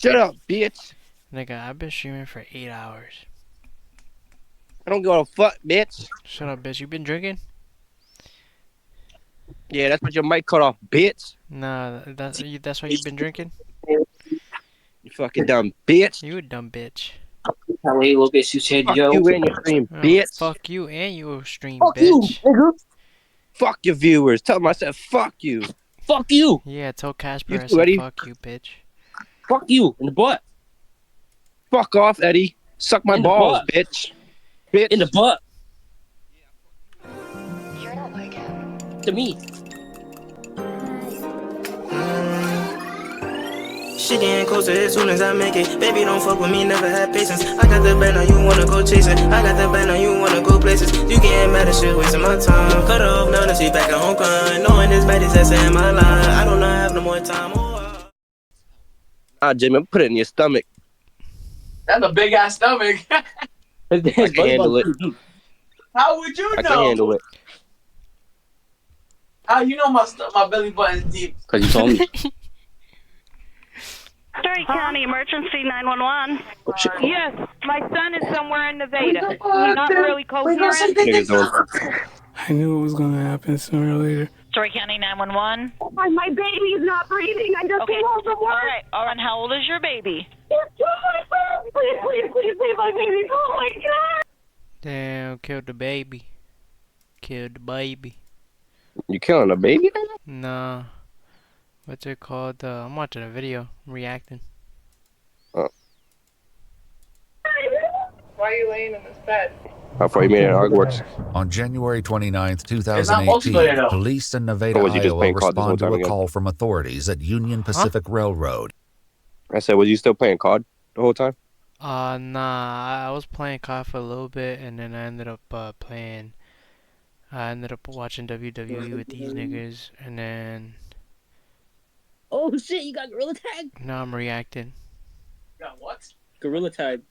Shut up, bitch. Nigga, I've been streaming for 8 hours. I don't give a fuck, bitch. Shut up, bitch. You been drinking? Yeah, that's what your mic cut off, bitch. Nah, that's why you've been drinking? You fucking dumb bitch. You a dumb bitch. Fuck you and your stream, Oh, bitch. fuck you and your stream, Fuck you, bitch. nigga. Fuck your viewers. Tell them I said fuck you. Fuck you. Yeah, tell Casper You I too, said Eddie. fuck you, bitch. Fuck you in the butt. Fuck off, Eddie. Suck my balls, bitch. Bitch. In the butt. You're not like him. To me. She getting closer as soon as I make it. Baby, don't fuck with me, never had patience. I got the band, now you wanna go chasing. I got the band, now you wanna go places. You getting mad at shit, wasting my time. Cut off, now that she back at home crying. Knowing this bad is in my line. I don't have no more time. Jimmy, put it in your stomach. That's a big ass stomach. I can handle it. How would you know? I can handle it. How you know my belly button's deep? Because you told me. Story County Emergency 911. Oh, shit. Yes, my son is somewhere in Nevada. He's not really coherent. I knew it was going to happen sooner or later. Story County 911. My baby is not breathing. I just came home from work. All right. And how old is your baby? Please, my baby. Oh my God. Damn, killed the baby. Killed the baby. You killing a baby? Nah. What's it called? I'm watching a video. I'm reacting. Oh. Why are you laying in this bed? How far you made it at Hogwarts? On January 29th, 2018, police in Nevada, Iowa respond to a call from authorities at Union Pacific Railroad. I said, was you still playing COD the whole time? Nah. I was playing COD for a little bit, and then I ended up I ended up watching WWE with these niggas, and then... Oh shit, you got Gorilla Tag? Now I'm reacting. You got what? Gorilla Tag.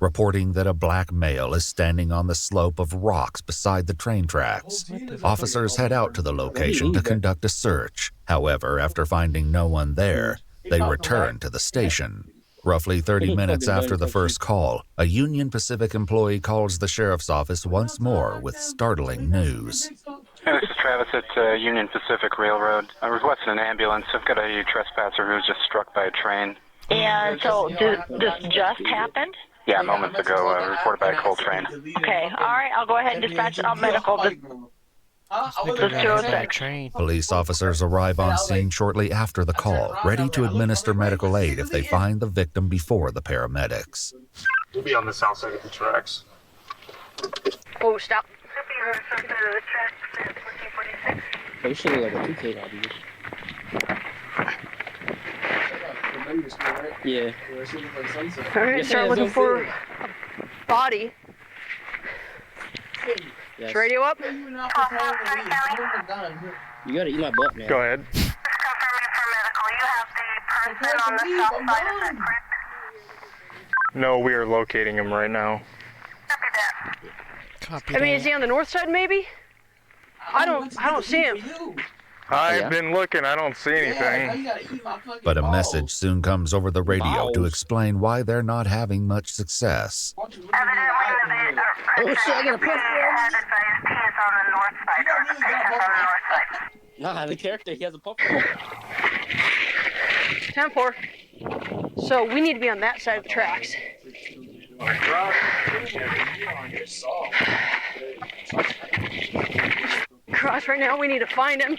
Reporting that a black male is standing on the slope of rocks beside the train tracks. Officers head out to the location to conduct a search. However, after finding no one there, they return to the station. Roughly 30 minutes after the first call, a Union Pacific employee calls the sheriff's office once more with startling news. Hey, this is Travis at Union Pacific Railroad. I requested an ambulance. I've got a trespasser who was just struck by a train. And so, this just happened? Yeah, moments ago, reported by a coal train. Okay, all right, I'll go ahead and dispatch medical. Police officers arrive on scene shortly after the call, ready to administer medical aid if they find the victim before the paramedics. We'll be on the south side of the tracks. Oh, stop. They should look like a 2K lobby. Yeah. We're gonna start looking for a body. Yes. Is radio up? You gotta eat my butt, man. Go ahead. No, we are locating him right now. I mean, is he on the north side, maybe? I don't see him. I've been looking, I don't see anything. But a message soon comes over the radio to explain why they're not having much success. Oh shit, I got a puff. Nah, the character, he has a puff. 10-4. So we need to be on that side of the tracks. Cross right now, we need to find him.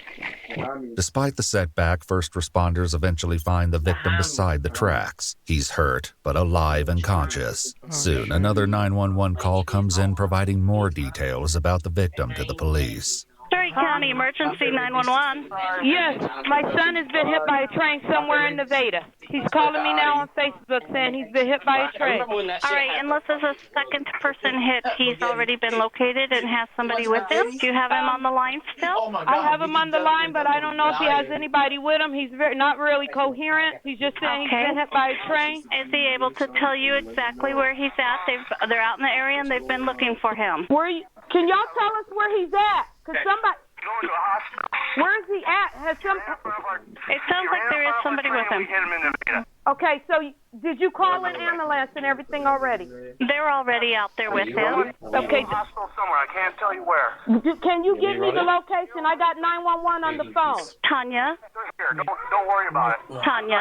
Despite the setback, first responders eventually find the victim beside the tracks. He's hurt, but alive and conscious. Soon, another 911 call comes in providing more details about the victim to the police. Story County Emergency 911. Yes, my son has been hit by a train somewhere in Nevada. He's calling me now on Facebook saying he's been hit by a train. All right, unless there's a second person hit, he's already been located and has somebody with him. Do you have him on the line still? I have him on the line, but I don't know if he has anybody with him. He's not really coherent. He's just saying he's been hit by a train. Is he able to tell you exactly where he's at? They're out in the area and they've been looking for him. Can y'all tell us where he's at? Cause somebody. Where is he at? It sounds like there is somebody with him. Okay, so did you call an ambulance and everything already? They're already out there with him. Okay. Hospital somewhere. I can't tell you where. Can you give me the location? I got 911 on the phone. Tanya? Here, don't worry about it. Tanya?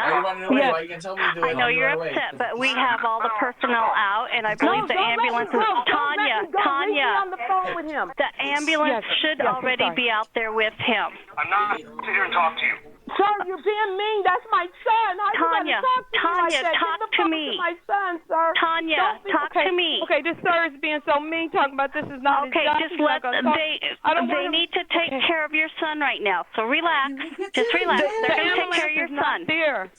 Yes. I know you're upset, but we have all the personnel out, and I believe the ambulance is... Tanya, on the phone with him. the ambulance should already be out there with him. I'm not sit here and talk to you. Sir, you're being mean. That's my son. Tanya, talk to me. My son, sir. Tanya, talk to me. Okay, this sir is being so mean, talking about this is not Okay, his job. just let they need to take care of your son right now. So relax. Just relax. They're going to take care of your son. There.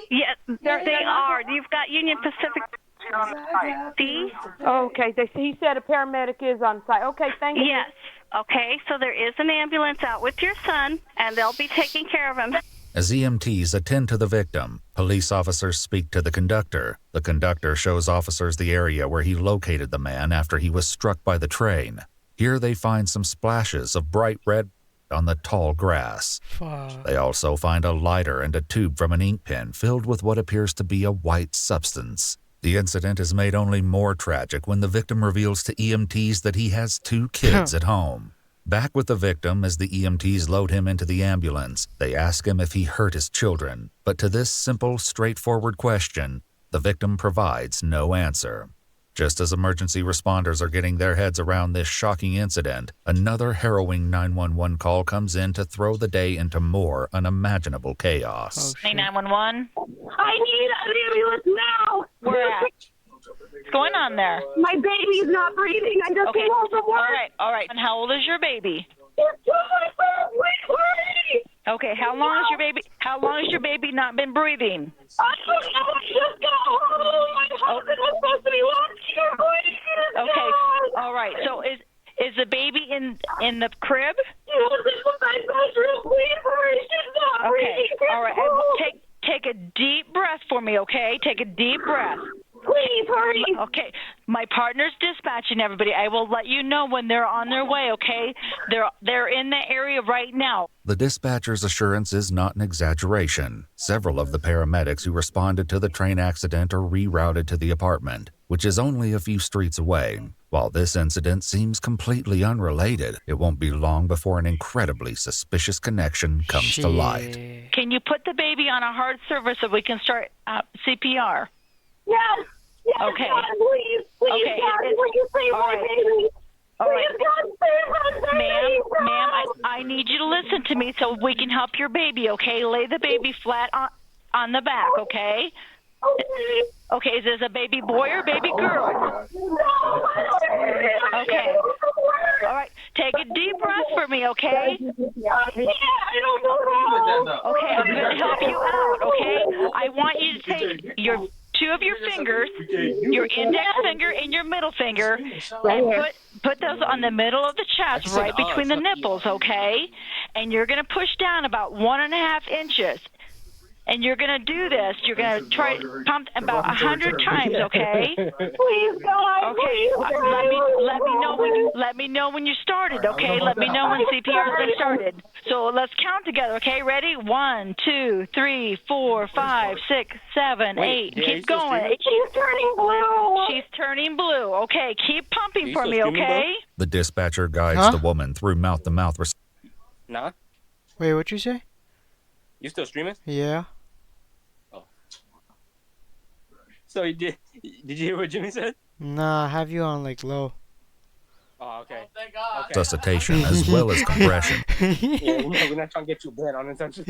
Yes, they are. You've got Union Pacific. See? Okay, he said a paramedic is on site. Okay, thank you. Yes. Okay, so there is an ambulance out with your son, and they'll be taking care of him. As EMTs attend to the victim, police officers speak to the conductor. The conductor shows officers the area where he located the man after he was struck by the train. Here they find some splashes of bright red on the tall grass. They also find a lighter and a tube from an ink pen filled with what appears to be a white substance. The incident is made only more tragic when the victim reveals to EMTs that he has 2 kids at home. Back with the victim as the EMTs load him into the ambulance, they ask him if he hurt his children. But to this simple, straightforward question, the victim provides no answer. Just as emergency responders are getting their heads around this shocking incident, another harrowing 911 call comes in to throw the day into more unimaginable chaos. 911? I need an ambulance now. Where at? What's going on there? My baby's not breathing. I just came home from work. All right. And how old is your baby? It's 2 months. Wait. Okay, how long has your baby not been breathing? I don't know. I just got home. My husband was supposed to be watching her. Okay, all right. So is the baby in the crib? She was in my bedroom waiting for her. She's not breathing. All right. Take a deep breath for me, okay? Take a deep breath. Please hurry. Okay, my partner's dispatching everybody. I will let you know when they're on their way, okay? They're in the area right now. The dispatcher's assurance is not an exaggeration. Several of the paramedics who responded to the train accident are rerouted to the apartment, which is only a few streets away. While this incident seems completely unrelated, it won't be long before an incredibly suspicious connection comes to light. Can you put the baby on a hard service so we can start CPR? Yes. Okay. God, please, okay. God, please save my baby. All right. Please, God, save my baby. Ma'am, I need you to listen to me so we can help your baby, okay? Lay the baby flat on the back, okay? Okay, is this a baby boy or baby girl? Okay. All right, take a deep breath for me, okay? I don't know. Okay, I'm going to help you out, okay? I want you to take your 2 of your fingers, your index finger and your middle finger, and put those on the middle of the chest, right between the nipples, okay? And you're going to push down about 1.5 inches. And you're going to do this. You're going to try pump about 100 times, okay? Please, God. Okay. Let me know when you started, okay? Let me know when CPR's been started. So let's count together, okay? Ready? 1, 2, 3, 4, 5, 6, 7, 8. Keep going. She's turning blue. She's turning blue. Okay. Keep pumping for me, okay? The dispatcher guides the woman through mouth-to-mouth. Nah. Wait, what'd you say? You still streaming? Yeah. Oh. So you did you hear what Jimmy said? Nah, I have you on like low. Oh, okay. Oh, thank God. Okay. Resuscitation as well as compression. Yeah, we're not trying to get you bad on intention.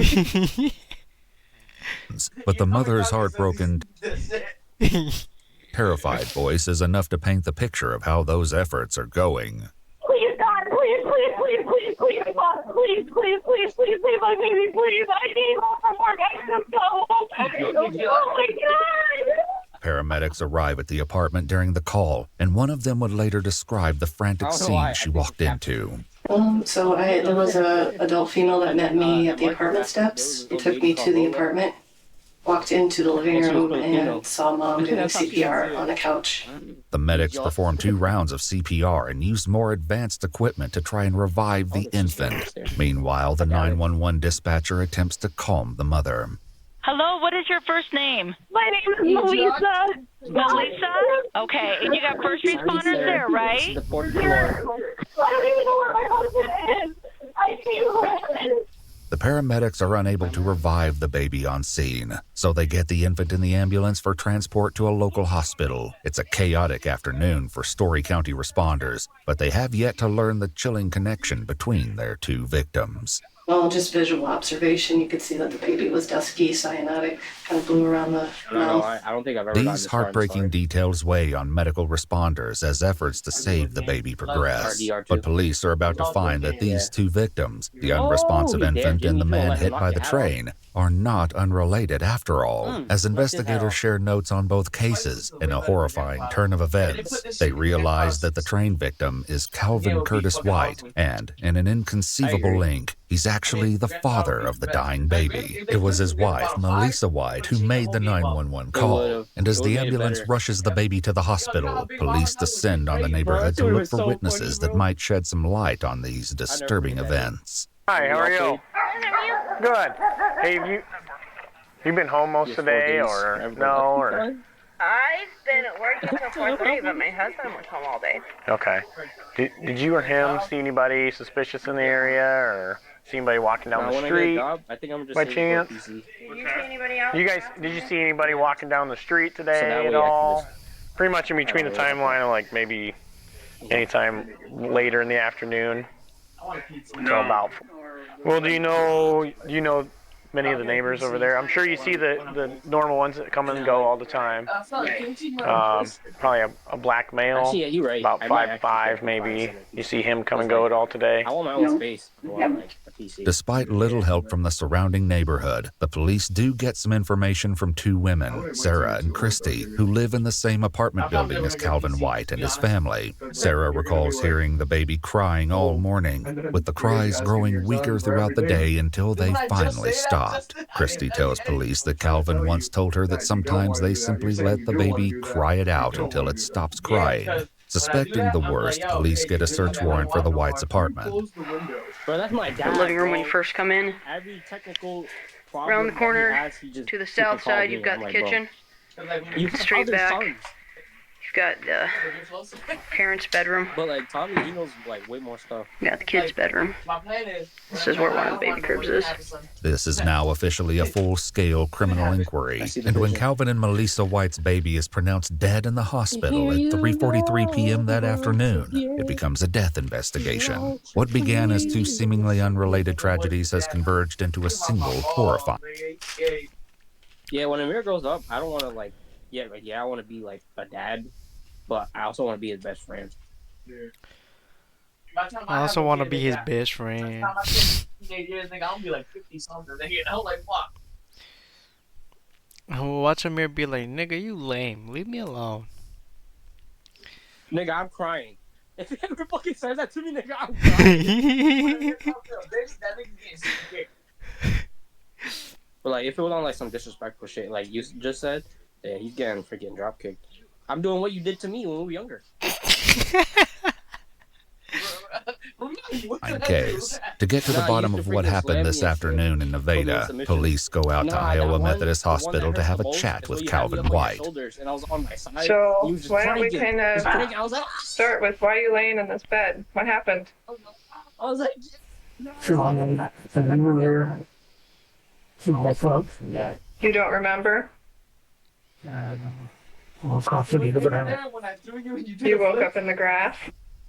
But the mother's heartbroken, terrified voice is enough to paint the picture of how those efforts are going. Please, God, please, save my baby, please. I need help from work. I just got home. Oh, my God. Paramedics arrive at the apartment during the call, and one of them would later describe the frantic scene she walked into. So there was an adult female that met me at the apartment steps. It took me to the apartment, walked into the living room, and saw Mom doing CPR on a couch. The medics performed 2 rounds of CPR and used more advanced equipment to try and revive the infant. Meanwhile, the 911 dispatcher attempts to calm the mother. Hello, what is your first name? My name is Melissa. Melissa? Okay, and you got first responders there, right? The fourth floor. I don't even know where my husband is. I do. The paramedics are unable to revive the baby on scene, so they get the infant in the ambulance for transport to a local hospital. It's a chaotic afternoon for Story County responders, but they have yet to learn the chilling connection between their two victims. Well, just visual observation, you could see that the baby was dusky, cyanotic, kind of blue around the mouth. I don't think I've ever gotten These this far in the heartbreaking story. details weigh on medical responders as efforts to save the baby progress. But police are about to find that these two victims, the unresponsive infant and the man hit by the train, are not unrelated after all. As investigators share notes on both cases, in a horrifying turn of events, they realize that the train victim is Calvin Curtis White, and in an inconceivable link, he's actually the father of the dying baby. It was his wife, Melissa White, who made the 911 call. And as the ambulance rushes the baby to the hospital, police descend on the neighborhood to look for witnesses that might shed some light on these disturbing events. Hi, how are you? Good. Hey, have you been home most of the day, or no? Or I've been working till 4:30, but my husband was home all day. okay. Did you or him see anybody suspicious in the area, or see anybody walking down the street I think I'm just by chance? Did you see anybody else? Did you see anybody walking down the street today at all? Pretty much in between the timeline of like maybe anytime later in the afternoon. Until about. Well, do you know many of the neighbors over there? I'm sure you see the normal ones that come and go all the time. Probably a black male, Actually, yeah, you're right. about I might 5'5", maybe. You see him come and go at all today? I want my own space. Despite little help from the surrounding neighborhood, the police do get some information from two women, Sarah and Christy, who live in the same apartment building as Calvin White and his family. Sarah recalls hearing the baby crying all morning, with the cries growing weaker throughout the day until they finally stopped. Christy tells police that Calvin once told her that sometimes they simply let the baby cry it out until it stops crying. Suspecting the worst, police get a search warrant for the White's apartment. Bro, that's my dad. The living room when you first come in. Every technical Around the corner to the south side, you've got the kitchen. Straight back. You've got the parents' bedroom. But like Tommy, he knows like way more stuff. You got the kids' bedroom. This is where one of the baby cribs is. This is now officially a full-scale criminal inquiry, and when Calvin and Melissa White's baby is pronounced dead in the hospital at 3:43 p.m. that afternoon, it becomes a death investigation. What began as two seemingly unrelated tragedies has converged into a single horrifying. Yeah, when Amir grows up, I don't want to I want to be like a dad, but I also want to be his best friend. I also want to be his best friend. I'll be like 50 something. Like what? Watch Amir be like, nigga, you lame. Leave me alone. Nigga, I'm crying. If he ever fucking says that to me, nigga, I'm crying. But like, if it was on like some disrespectful shit, like you just said, yeah, he's getting freaking drop kicked. I'm doing what you did to me when we were younger. Case. To get to the bottom of what happened this afternoon in Nevada, police go out to Iowa Methodist Hospital to have a chat with Calvin White. So why don't we kind of start with why are you laying in this bed? What happened? I was like, you don't remember? You woke up in the grass?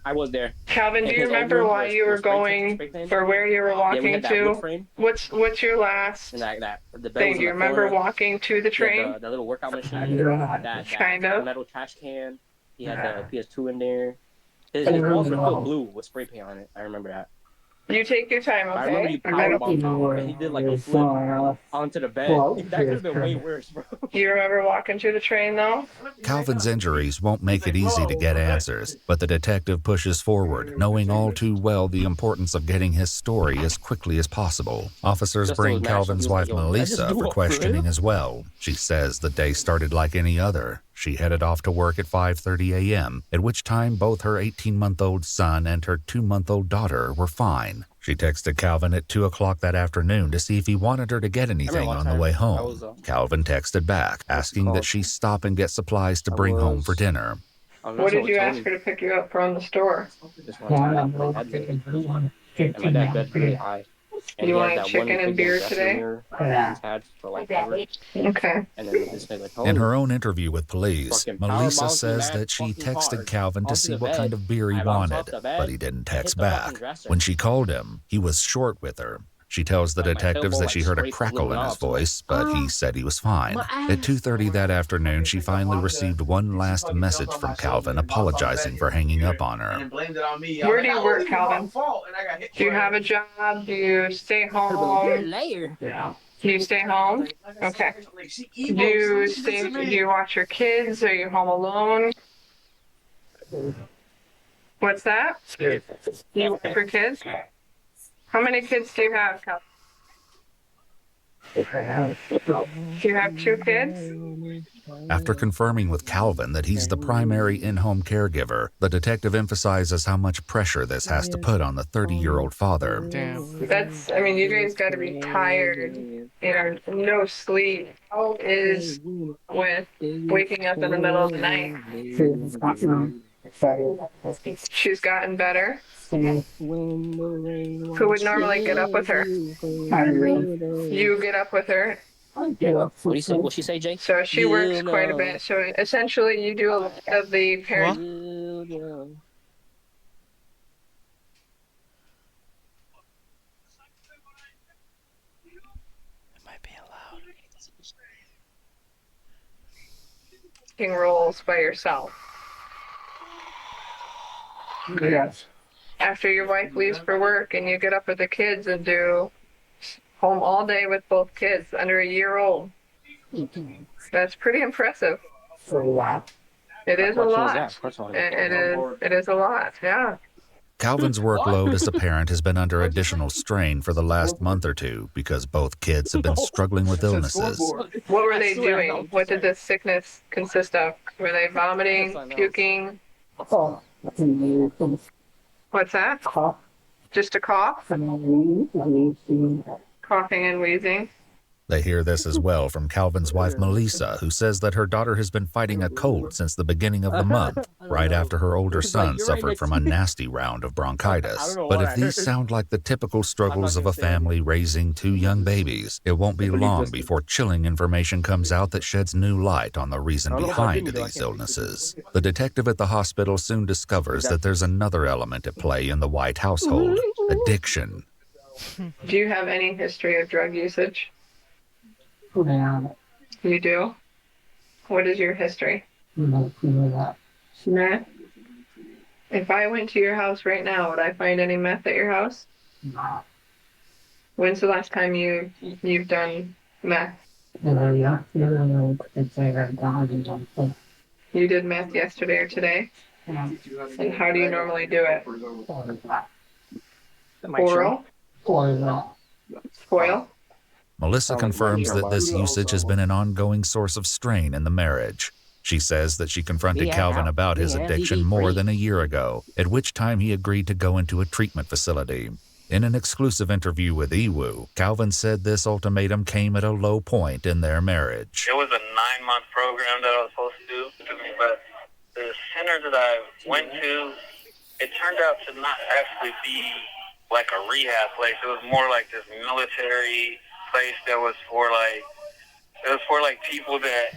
I was there. Calvin, do you remember why you were going, or where you were walking to? What's your last thing? Do you remember walking to the train? The little workout machine. That kind of. metal trash can. He had the PS2 in there. His walls were filled blue with spray paint on it. I remember that. You take your time, okay? I remember you powerbombed him. He did like a flip onto the bed. That could have been way worse, bro. Do you remember walking to the train, though? Calvin's injuries won't make it easy to get answers, but the detective pushes forward, knowing all too well the importance of getting his story as quickly as possible. Officers bring Calvin's wife Melissa for questioning as well. She says the day started like any other. She headed off to work at 5:30 a.m., at which time both her 18-month-old son and her 2-month-old daughter were fine. She texted Calvin at 2 o'clock that afternoon to see if he wanted her to get anything on the way home. Calvin texted back, asking that she stop and get supplies to bring home for dinner. What did you ask her to pick you up from the store? And my dad bed's really high. And You want chicken and beer today? Had for like ever. Okay. And then this guy like, oh, In her own interview with police, fucking Melissa power says bouncing that she fucking texted hard Calvin to onto see the what bed. kind of beer he I bounced wanted, off the bed but he didn't and text hit the fucking back. dresser. When she called him, he was short with her. She tells the Like, my detectives tailbone, that she like, heard a scraped crackle the in his knobs. I'm like, voice, but he said he was fine. At 2:30 that afternoon, she finally received one last message from Calvin apologizing for hanging up on her. Where do you work, Calvin? Do you have a job? Do you stay home? Yeah. Do you stay home? Okay. Do you watch your kids? Are you home alone? What's that? Do you work for kids? How many kids do you have, Calvin? Do you have 2 kids? After confirming with Calvin that he's the primary in-home caregiver, the detective emphasizes how much pressure this has to put on the 30-year-old father. That's, I mean, you guys got to be tired. You know, no sleep is with waking up in the middle of the night. She's gotten better. Who would normally get up with her? You get up with her. What do you say? What she say, Jay? So she works quite a bit. So essentially, you do a lot of the parent. Roles by yourself. Yes. After your wife leaves for work and you get up with the kids and do home all day with both kids under a year old. That's pretty impressive. It is a lot. It is a lot, yeah. Calvin's workload as a parent has been under additional strain for the last month or two because both kids have been struggling with illnesses. What were they doing? What did this sickness consist of? Were they vomiting, puking? What's that? Cough. Just a cough? Coughing and wheezing. They hear this as well from Calvin's wife, Melissa, who says that her daughter has been fighting a cold since the beginning of the month, right after her older son suffered from a nasty round of bronchitis. But if these sound like the typical struggles of a family raising 2 young babies, it won't be long before chilling information comes out that sheds new light on the reason behind these illnesses. The detective at the hospital soon discovers that there's another element at play in the White household: addiction. Do you have any history of drug usage? You do? What is your history? Meth? If I went to your house right now, would I find any meth at your house? No. When's the last time you've done meth? You did meth yesterday or today? And how do you normally do it? Oral? Foil? Melissa confirms that this usage has been an ongoing source of strain in the marriage. She says that she confronted Calvin about his addiction more than a year ago, at which time he agreed to go into a treatment facility. In an exclusive interview with Ewu, Calvin said this ultimatum came at a low point in their marriage. It was a 9-month program that I was supposed to do, but the center that I went to, it turned out to not actually be like a rehab place. It was more like this military place that was for people that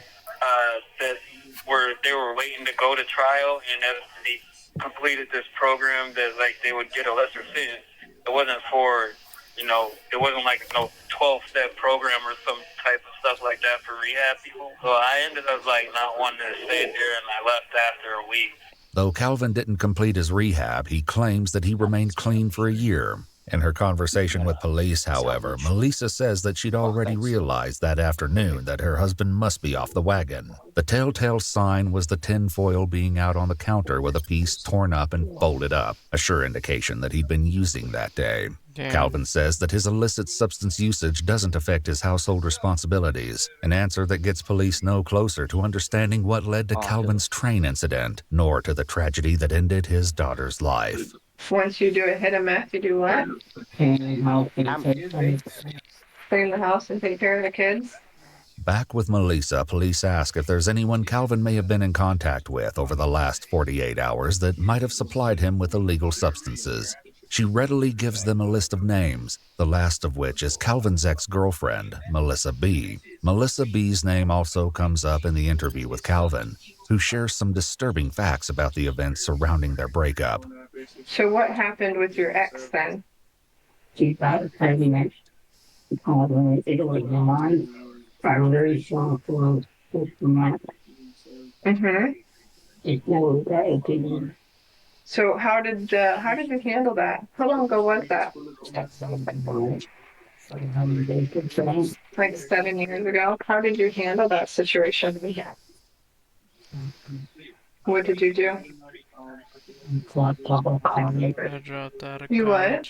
they were waiting to go to trial, and as they completed this program that like they would get a lesser sentence. It wasn't for, it wasn't like no 12-step program or some type of stuff like that for rehab people. So I ended up like not wanting to stay there, and I left after a week. Though Calvin didn't complete his rehab, he claims that he remained clean for a year. In her conversation with police, however, Melissa says that she'd already realized that afternoon that her husband must be off the wagon. The telltale sign was the tinfoil being out on the counter with a piece torn up and folded up, a sure indication that he'd been using that day. Damn. Calvin says that his illicit substance usage doesn't affect his household responsibilities, an answer that gets police no closer to understanding what led to Calvin's train incident, nor to the tragedy that ended his daughter's life. Once you do a hit of meth, you do what? Clean the house and take care of the kids? Back with Melissa, police ask if there's anyone Calvin may have been in contact with over the last 48 hours that might have supplied him with illegal substances. She readily gives them a list of names, the last of which is Calvin's ex-girlfriend, Melissa B. Melissa B's name also comes up in the interview with Calvin, who shares some disturbing facts about the events surrounding their breakup. So what happened with your ex then? She started pregnant. She called me. It was mine. I'm very sorry for that. Mm-hmm. It was very. So how did you handle that? How long ago was that? Like 7 years ago. How did you handle that situation? What did you do? I dropped out of You what?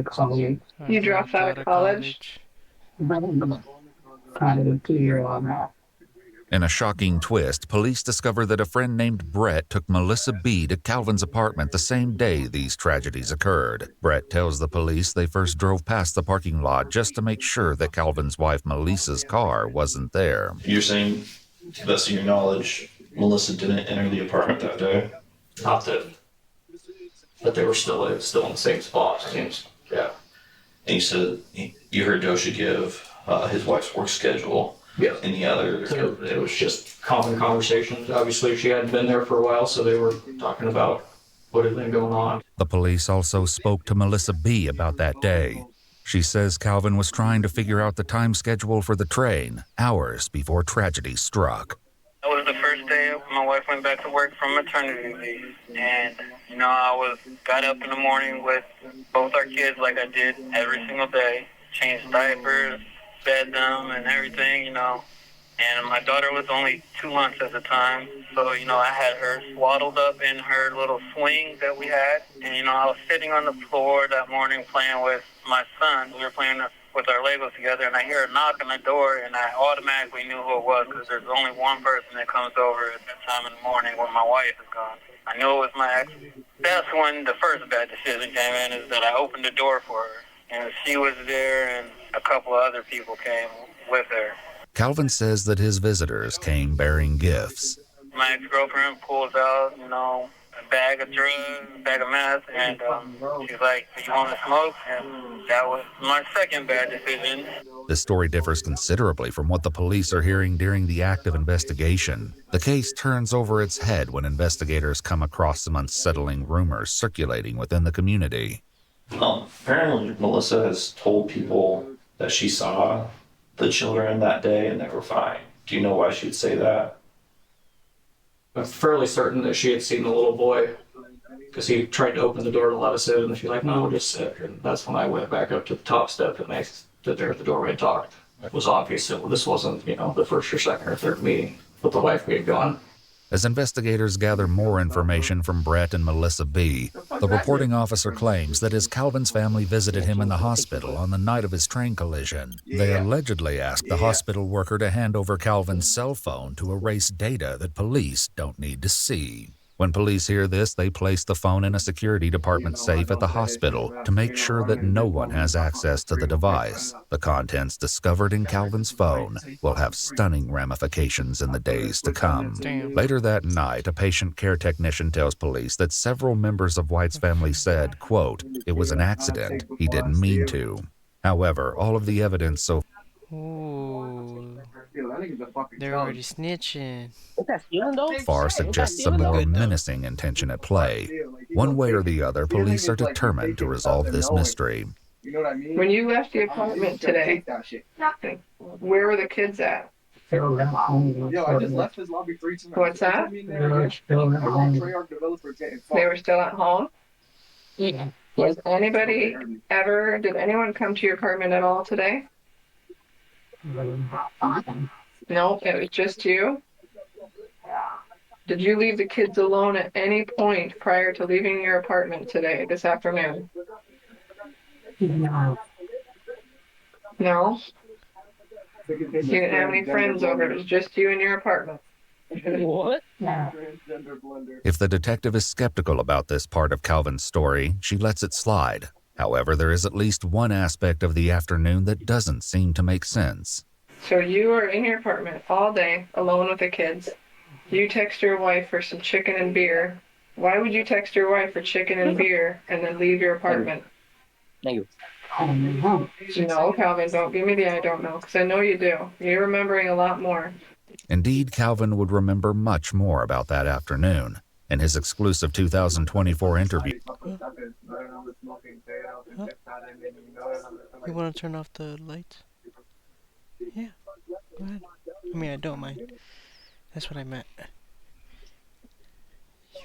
college. You dropped out of college? In a shocking twist, police discover that a friend named Brett took Melissa B. to Calvin's apartment the same day these tragedies occurred. Brett tells the police they first drove past the parking lot just to make sure that Calvin's wife Melissa's car wasn't there. You're saying, to the best of your knowledge, Melissa didn't enter the apartment that day? Not that, but they were still in the same spot, it seems. Yeah. And you said you heard Dosha give his wife's work schedule. Yeah. Any other? It was just common conversations. Obviously, she hadn't been there for a while, so they were talking about what had been going on. The police also spoke to Melissa B. about that day. She says Calvin was trying to figure out the time schedule for the train hours before tragedy struck. That was the first day my wife went back to work from maternity leave. And, I got up in the morning with both our kids like I did every single day. Changed diapers, fed them and everything, And my daughter was only 2 months at the time. So, I had her swaddled up in her little swing that we had. And, I was sitting on the floor that morning playing with my son. We were playing with our Legos together, and I hear a knock on the door, and I automatically knew who it was because there's only one person that comes over at that time in the morning when my wife is gone. I knew it was my ex. That's when the first bad decision came in, is that I opened the door for her. And she was there, and a couple of other people came with her. Calvin says that his visitors came bearing gifts. My ex-girlfriend pulls out, a bag of drugs, a bag of meth, and she's like, "Do you want to smoke?" And that was my second bad decision. This story differs considerably from what the police are hearing during the active investigation. The case turns over its head when investigators come across some unsettling rumors circulating within the community. Apparently, Melissa has told people that she saw the children that day and they were fine. Do you know why she'd say that? I'm fairly certain that she had seen the little boy because he tried to open the door to let us in, and she's like, "No, just sit." And that's when I went back up to the top step and they stood there at the doorway and talked. It was obvious that this wasn't, the first or second or third meeting with the wife being gone. As investigators gather more information from Brett and Melissa B., the reporting officer claims that as Calvin's family visited him in the hospital on the night of his train collision, they allegedly asked the hospital worker to hand over Calvin's cell phone to erase data that police don't need to see. When police hear this, they place the phone in a security department safe at the hospital to make sure that no one has access to the device. The contents discovered in Calvin's phone will have stunning ramifications in the days to come. Later that night, a patient care technician tells police that several members of White's family said, quote, "It was an accident. He didn't mean to." However, all of the evidence so Ooh, they're already snitching. far suggests a more menacing intention at play. One way or the other, police are determined to resolve this mystery. When you left the apartment today, where were the kids at? Yo, I just left this lobby 3 times. What's that? They were still at home? Yeah. Did anyone come to your apartment at all today? No, it was just you? Did you leave the kids alone at any point prior to leaving your apartment today, this afternoon? No. No? You didn't have any friends over, it was just you in your apartment? What? If the detective is skeptical about this part of Calvin's story, she lets it slide. However, there is at least one aspect of the afternoon that doesn't seem to make sense. So you are in your apartment all day, alone with the kids. You text your wife for some chicken and beer. Why would you text your wife for chicken and beer and then leave your apartment? Thank you. No, Calvin, don't give me the I don't know, because I know you do. You're remembering a lot more. Indeed, Calvin would remember much more about that afternoon. In his exclusive 2024 interview, You want to turn off the lights? Yeah, go ahead. I mean, I don't mind. That's what I meant.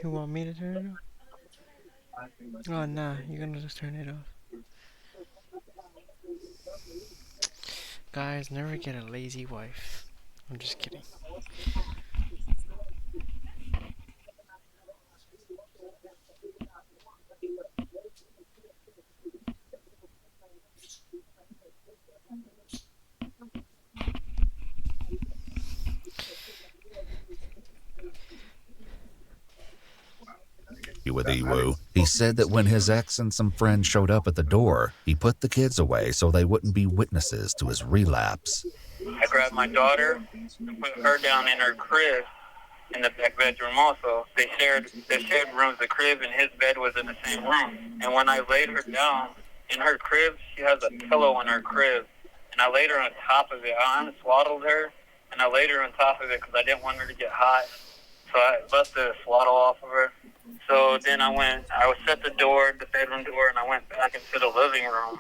You want me to turn it off? Oh, nah, you're gonna just turn it off. Guys, never get a lazy wife. I'm just kidding. with Iwu, he said that when his ex and some friends showed up at the door, he put the kids away so they wouldn't be witnesses to his relapse. I grabbed my daughter and put her down in her crib in the back bedroom also. They shared rooms. The crib and his bed was in the same room. And when I laid her down in her crib, she has a pillow in her crib. And I laid her on top of it. I unswaddled her, and I laid her on top of it because I didn't want her to get hot. So I left the swaddle off of her. So then I set the bedroom door, and I went back into the living room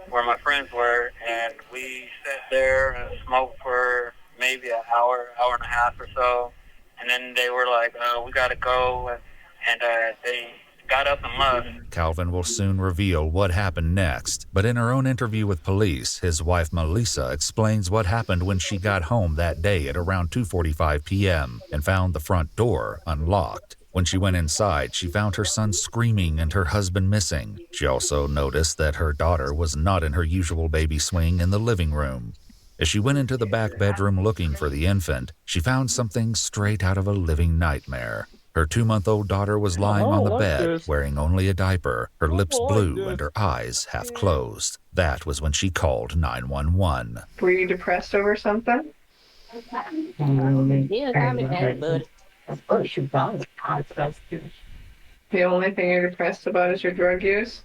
where my friends were, and we sat there and smoked for maybe an hour and a half or so. And then they were like, we got to go, and they got up and left. Calvin will soon reveal what happened next, but in her own interview with police, his wife Melissa explains what happened when she got home that day at around 2:45 p.m. and found the front door unlocked. When she went inside, she found her son screaming and her husband missing. She also noticed that her daughter was not in her usual baby swing in the living room. As she went into the back bedroom looking for the infant, she found something straight out of a living nightmare. Her 2-month-old daughter was lying on the bed, wearing only a diaper, her lips blue and her eyes half closed. That was when she called 911. Were you depressed over something? Yeah, got me bad, bud. The only thing you're depressed about is your drug use?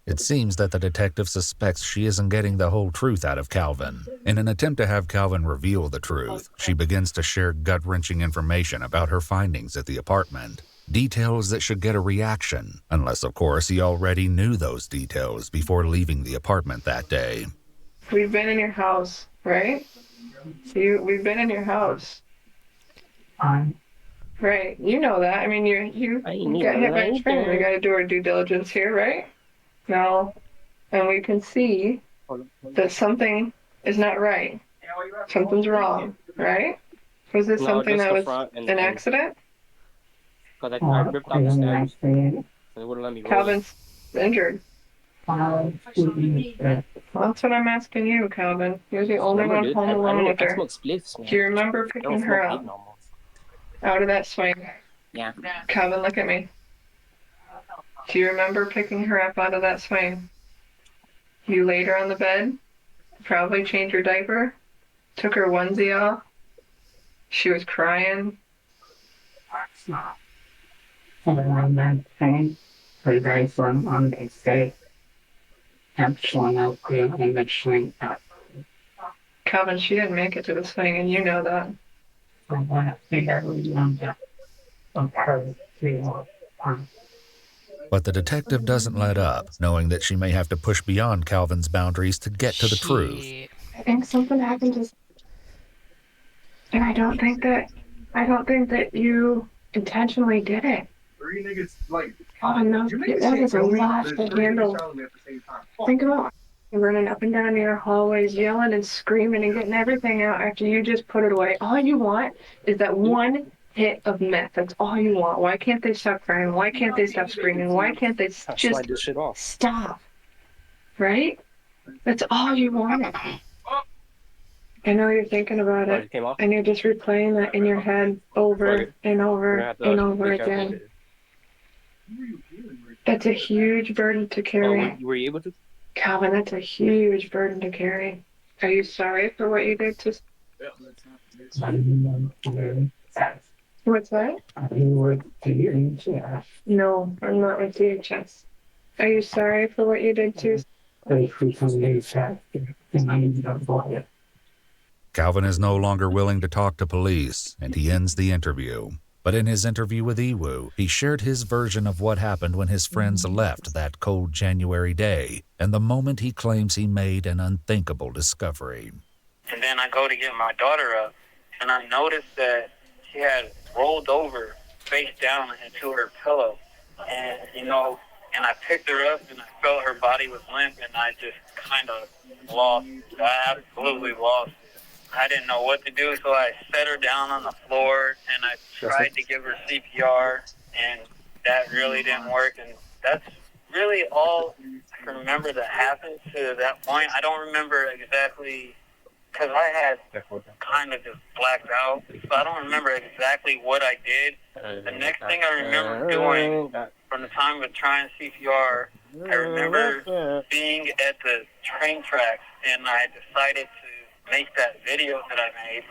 It seems that the detective suspects she isn't getting the whole truth out of Calvin. In an attempt to have Calvin reveal the truth, she begins to share gut-wrenching information about her findings at the apartment. Details that should get a reaction, unless of course he already knew those details before leaving the apartment that day. We've been in your house, right? We've been in your house. Right, you know that. I mean, you got hit by a train. We got to do our due diligence here, right? No, and we can see that something is not right. Something's wrong, right? Was this something that was an accident? Because I ripped out the steps. They wouldn't let me go. Calvin's injured. Well, that's what I'm asking you, Calvin. You're the only one home alone with her. Do you remember picking her up out of that swing? Yeah. Calvin, look at me. Do you remember picking her up out of that swing? You laid her on the bed, probably changed her diaper, took her onesie off. She was crying. Calvin, she didn't make it to the swing, and you know that. But the detective doesn't let up, knowing that she may have to push beyond Calvin's boundaries to get to the truth. I think something happened to... And I don't think that you intentionally did it. Oh no, that is a lot to handle. Think about running up and down your hallways, yelling and screaming and getting everything out after you just put it away. All you want is that one hit of meth. That's all you want. Why can't they stop crying? Why can't they stop screaming? Why can't they just stop? Right? That's all you wanted. I know you're thinking about it, and you're just replaying that in your head over and over and over again. That's a huge burden to carry. Were you able to? Calvin, that's a huge burden to carry. Are you sorry for what you did to... What's that? No, I'm not with DHS. Are you sorry for what you did to... Calvin is no longer willing to talk to police, and he ends the interview. But in his interview with Iwu, he shared his version of what happened when his friends left that cold January day, and the moment he claims he made an unthinkable discovery. And then I go to get my daughter up, and I noticed that she had rolled over face down into her pillow. And, and I picked her up, and I felt her body was limp, and I just kind of lost. I absolutely lost. I didn't know what to do, so I set her down on the floor, and I tried to give her CPR, and that really didn't work. And that's really all I can remember that happened to that point. I don't remember exactly, because I had kind of just blacked out, so I don't remember exactly what I did. The next thing I remember doing from the time of trying CPR, I remember being at the train tracks, and I decided to make that video that I made.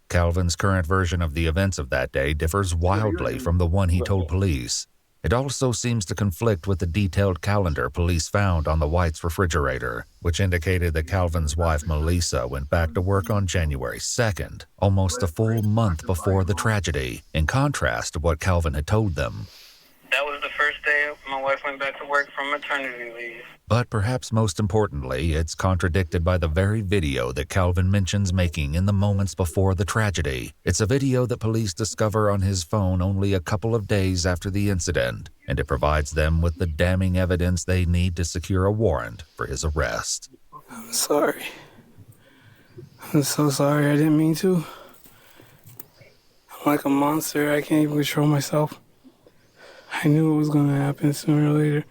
Calvin's current version of the events of that day differs wildly from the one he told police. It also seems to conflict with the detailed calendar police found on the White's refrigerator, which indicated that Calvin's wife Melissa went back to work on January 2nd, almost a full month before the tragedy, in contrast to what Calvin had told them. That was the first day my wife went back to work from maternity leave. But perhaps most importantly, it's contradicted by the very video that Calvin mentions making in the moments before the tragedy. It's a video that police discover on his phone only a couple of days after the incident, and it provides them with the damning evidence they need to secure a warrant for his arrest. I'm sorry. I'm so sorry. I didn't mean to. I'm like a monster. I can't even control myself. I knew it was going to happen sooner or later.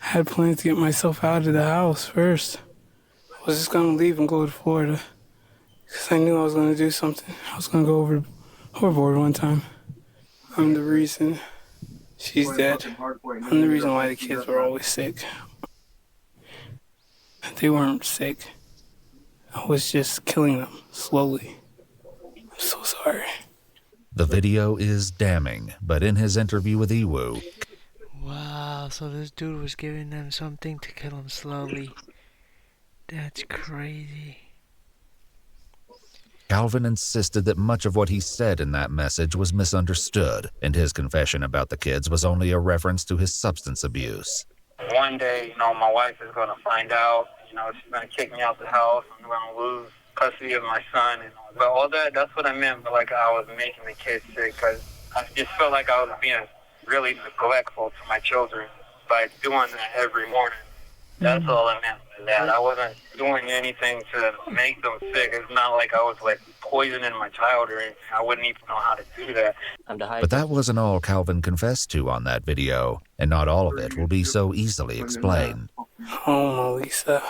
I had plans to get myself out of the house first. I was just going to leave and go to Florida. Because I knew I was going to do something. I was going to go overboard one time. I'm the reason she's dead. I'm the reason why the kids were always sick. They weren't sick. I was just killing them slowly. I'm so sorry. The video is damning, but in his interview with Iwu... Wow, so this dude was giving them something to kill them slowly. That's crazy. Calvin insisted that much of what he said in that message was misunderstood, and his confession about the kids was only a reference to his substance abuse. One day, my wife is going to find out, she's going to kick me out the house, I'm going to lose custody of my son, but all that's what I meant, but I was making the kids sick, because I just felt like I was being really neglectful to my children by doing that every morning. That's all I meant by that. I wasn't doing anything to make them sick. It's not like I was poisoning my child or anything. I wouldn't even know how to do that. But that wasn't all Calvin confessed to on that video, and not all of it will be so easily explained. Oh, Melissa.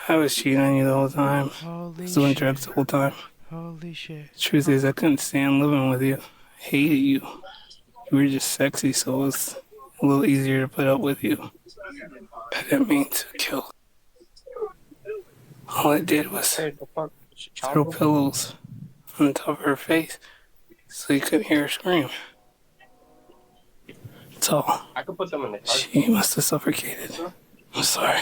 I was cheating on you the whole time. Holy doing shit. drugs the whole time. Holy shit. The truth is, I couldn't stand living with you. I hated you. You were just sexy, so it was a little easier to put up with you. I didn't mean to kill. All I did was throw pillows on top of her face so you couldn't hear her scream. That's all. I could put them in the car. She must have suffocated. I'm sorry.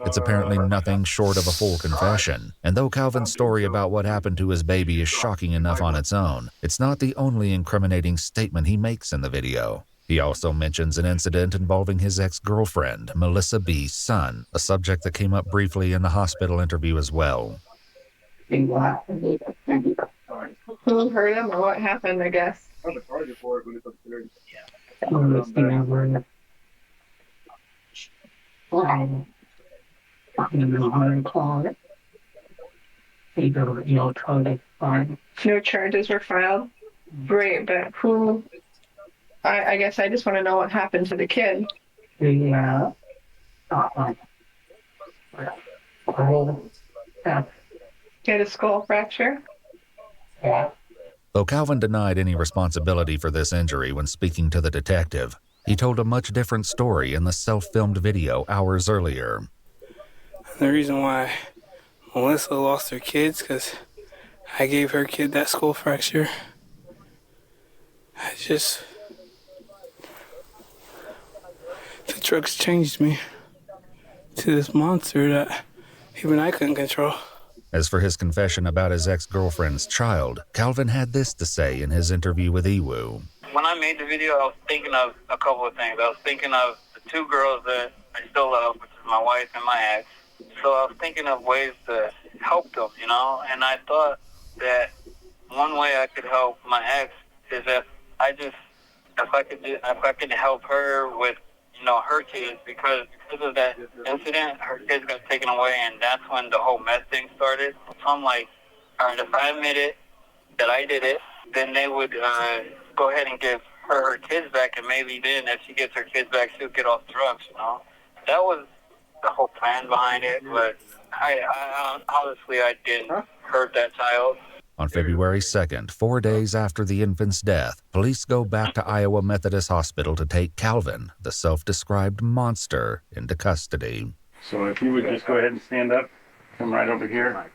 It's apparently nothing short of a full confession, and though Calvin's story about what happened to his baby is shocking enough on its own, it's not the only incriminating statement he makes in the video. He also mentions an incident involving his ex-girlfriend, Melissa B.'s son, a subject that came up briefly in the hospital interview as well. Who hurt him or what happened, I guess? No charges were filed? Great, but who... I guess I just want to know what happened to the kid. Get a skull fracture. Though Calvin denied any responsibility for this injury when speaking to the detective, he told a much different story in the self-filmed video hours earlier. The reason why Melissa lost her kids, because I gave her kid that skull fracture. The drugs changed me to this monster that even I couldn't control. As for his confession about his ex-girlfriend's child, Calvin had this to say in his interview with Iwu. When I made the video, I was thinking of a couple of things. I was thinking of the two girls that I still love, which is my wife and my ex. So I was thinking of ways to help them, you know? And I thought that one way I could help my ex is if I could help her with, you know, her kids, because of that incident, her kids got taken away, and that's when the whole meth thing started. So I'm like, all right, if I admit it, that I did it, then they would go ahead and give her kids back, and maybe then if she gets her kids back, she'll get off drugs, you know? That was the whole plan behind it, but I honestly, I didn't hurt that child. On February 2nd, 4 days after the infant's death, police go back to Iowa Methodist Hospital to take Calvin, the self-described monster, into custody. So if you would just go ahead and stand up, come right over here.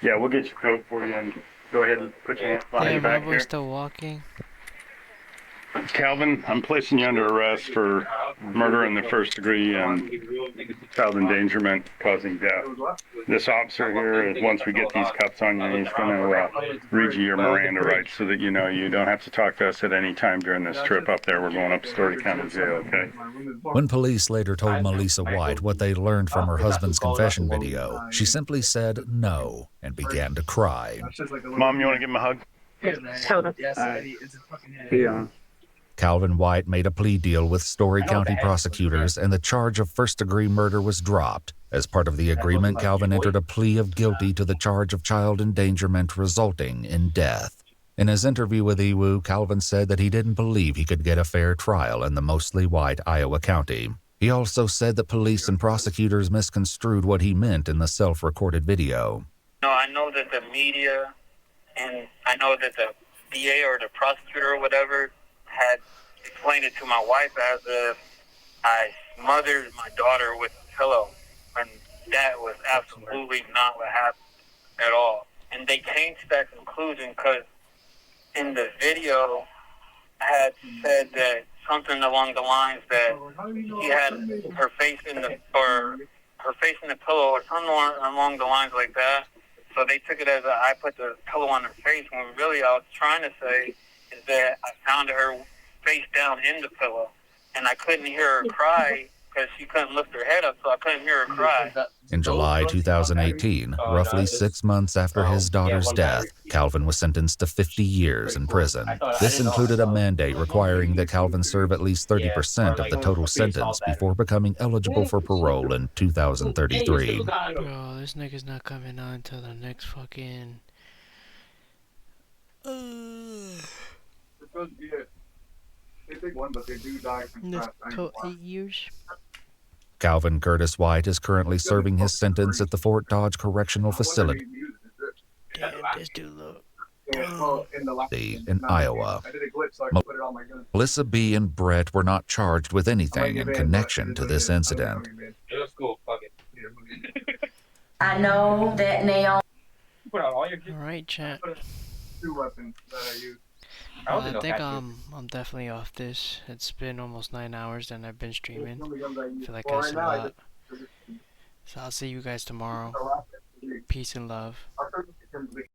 Yeah, we'll get your coat for you and go ahead and put your hands behind your back here. Still walking. Calvin, I'm placing you under arrest for murder in the first degree and child endangerment causing death. This officer here, once we get these cuffs on you, he's going to read you your Miranda rights so that you know you don't have to talk to us at any time during this trip up there. We're going up to Story County Jail, okay? When police later told Melissa White what they learned from her husband's confession video, she simply said no and began to cry. Mom, you want to give him a hug? Yeah. Calvin White made a plea deal with Story County prosecutors, and the charge of first-degree murder was dropped. As part of the agreement, Calvin entered a plea of guilty to the charge of child endangerment resulting in death. In his interview with Iwu, Calvin said that he didn't believe he could get a fair trial in the mostly white Iowa county. He also said that police and prosecutors misconstrued what he meant in the self-recorded video. No, I know that the media and I know that the DA or the prosecutor or whatever had explained it to my wife as if I smothered my daughter with a pillow, and that was absolutely not what happened at all. And they came to that conclusion because in the video I had said that something along the lines that she had her face in the pillow or something along the lines like that. So they took it as I put the pillow on her face, when really I was trying to say is that I found her face down in the pillow, and I couldn't hear her cry because she couldn't lift her head up, so I couldn't hear her cry. In July 2018, roughly 6 months after his daughter's death, Calvin was sentenced to 50 years in prison. This included a mandate requiring that Calvin serve at least 30% of the total sentence before becoming eligible for parole in 2033. Bro, this nigga's not coming on until the next fucking... They take one, but they do die from Next 8 years. Calvin Curtis White is currently serving his sentence at the Fort Dodge Correctional Facility Damn, this dude look. in Iowa. Melissa B. and Brett were not charged with anything in connection to this incident. I know that Naomi. Alright, chat. 2 weapons that I use. I think I'm definitely off this. It's been almost 9 hours and I've been streaming. I feel like that's a lot. So I'll see you guys tomorrow. Peace and love.